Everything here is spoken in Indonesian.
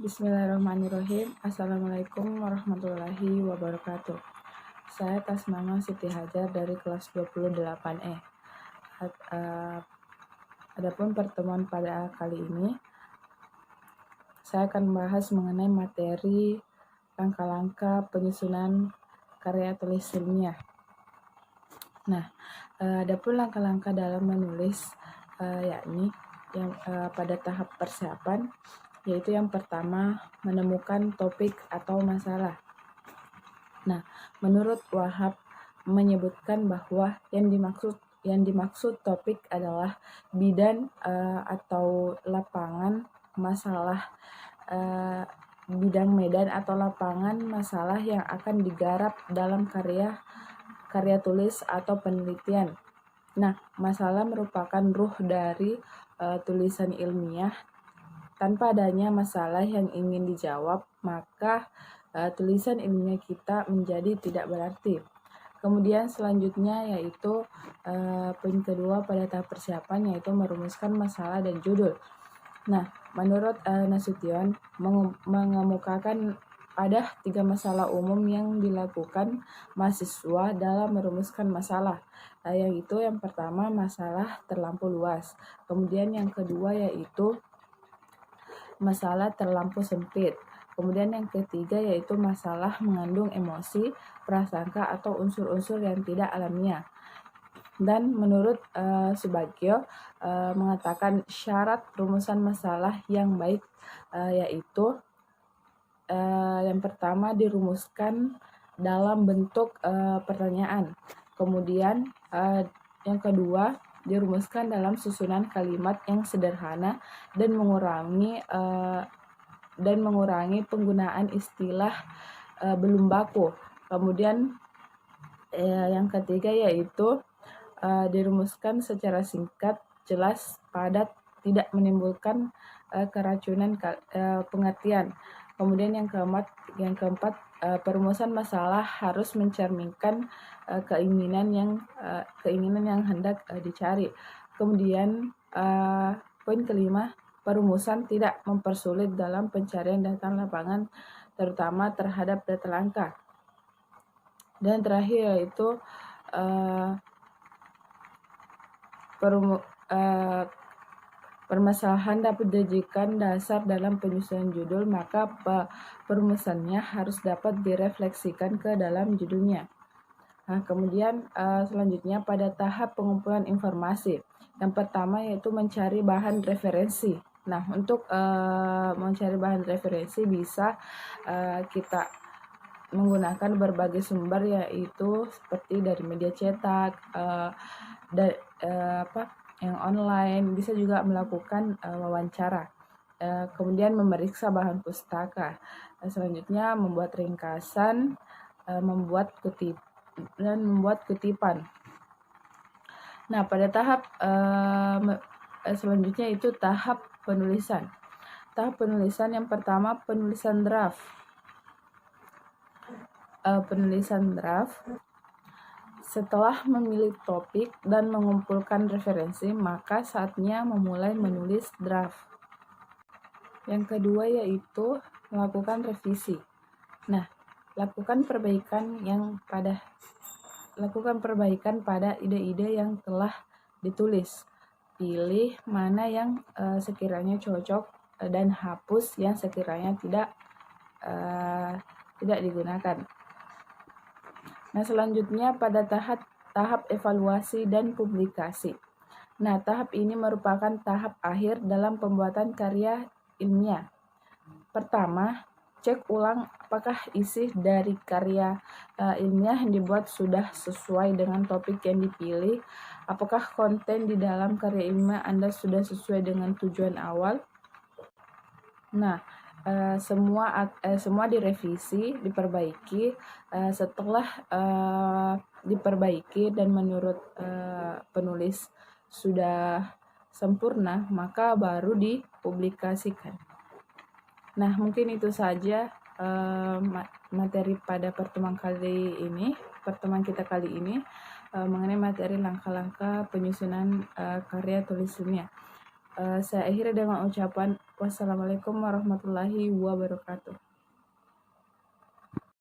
Bismillahirrahmanirrahim. Assalamualaikum warahmatullahi wabarakatuh. Saya Tasmama Siti Hajar dari kelas 28E. Adapun pertemuan pada kali ini, saya akan membahas mengenai materi langkah-langkah penyusunan karya tulis ilmiah. Nah, adapun langkah-langkah dalam menulis yakni yang pada tahap persiapan, yaitu yang pertama menemukan topik atau masalah. Nah, menurut Wahab menyebutkan bahwa yang dimaksud topik adalah bidang atau lapangan masalah, bidang medan atau lapangan masalah yang akan digarap dalam karya tulis atau penelitian. Nah, masalah merupakan ruh dari tulisan ilmiah. Tanpa adanya masalah yang ingin dijawab, maka tulisan ilmiah kita menjadi tidak berarti. Kemudian selanjutnya yaitu poin kedua pada tahap persiapan, yaitu merumuskan masalah dan judul. Nah, menurut Nasution mengemukakan ada 3 masalah umum yang dilakukan mahasiswa dalam merumuskan masalah. Yaitu yang pertama masalah terlampau luas. Kemudian yang kedua yaitu masalah terlampau sempit. Kemudian yang ketiga yaitu masalah mengandung emosi, prasangka atau unsur-unsur yang tidak alamiah. Dan menurut Subagio mengatakan syarat rumusan masalah yang baik yaitu yang pertama dirumuskan dalam bentuk pertanyaan. Kemudian yang kedua dirumuskan dalam susunan kalimat yang sederhana dan mengurangi penggunaan istilah belum baku. Kemudian yang ketiga yaitu dirumuskan secara singkat, jelas, padat, tidak menimbulkan keracunan pengertian. Kemudian yang keempat perumusan masalah harus mencerminkan keinginan yang hendak dicari. Kemudian poin kelima, perumusan tidak mempersulit dalam pencarian data lapangan, terutama terhadap data langka. Dan terakhir yaitu permasalahan dapat dijadikan dasar dalam penyusunan judul, maka perumusannya harus dapat direfleksikan ke dalam judulnya. Nah, kemudian selanjutnya pada tahap pengumpulan informasi. Yang pertama yaitu mencari bahan referensi. Nah, untuk mencari bahan referensi bisa kita menggunakan berbagai sumber, yaitu seperti dari media cetak, yang online, bisa juga melakukan wawancara. Kemudian memeriksa bahan pustaka. Selanjutnya membuat ringkasan, membuat kutipan. Nah, pada tahap selanjutnya itu tahap penulisan. Tahap penulisan yang pertama penulisan draft. Setelah memilih topik dan mengumpulkan referensi, maka saatnya memulai menulis draft. Yang kedua yaitu melakukan revisi. Nah, lakukan perbaikan pada ide-ide yang telah ditulis. Pilih mana yang sekiranya cocok dan hapus yang sekiranya tidak digunakan. Nah, selanjutnya pada tahap evaluasi dan publikasi. Nah, tahap ini merupakan tahap akhir dalam pembuatan karya ilmiah. Pertama, cek ulang apakah isi dari karya ilmiah yang dibuat sudah sesuai dengan topik yang dipilih, apakah konten di dalam karya ilmiah Anda sudah sesuai dengan tujuan awal. Nah, semua direvisi, diperbaiki. Setelah diperbaiki dan menurut penulis sudah sempurna, maka baru dipublikasikan. Nah, mungkin itu saja materi pada pertemuan kita kali ini mengenai materi langkah-langkah penyusunan karya tulis ilmiah. Saya akhiri dengan ucapan wassalamualaikum warahmatullahi wabarakatuh.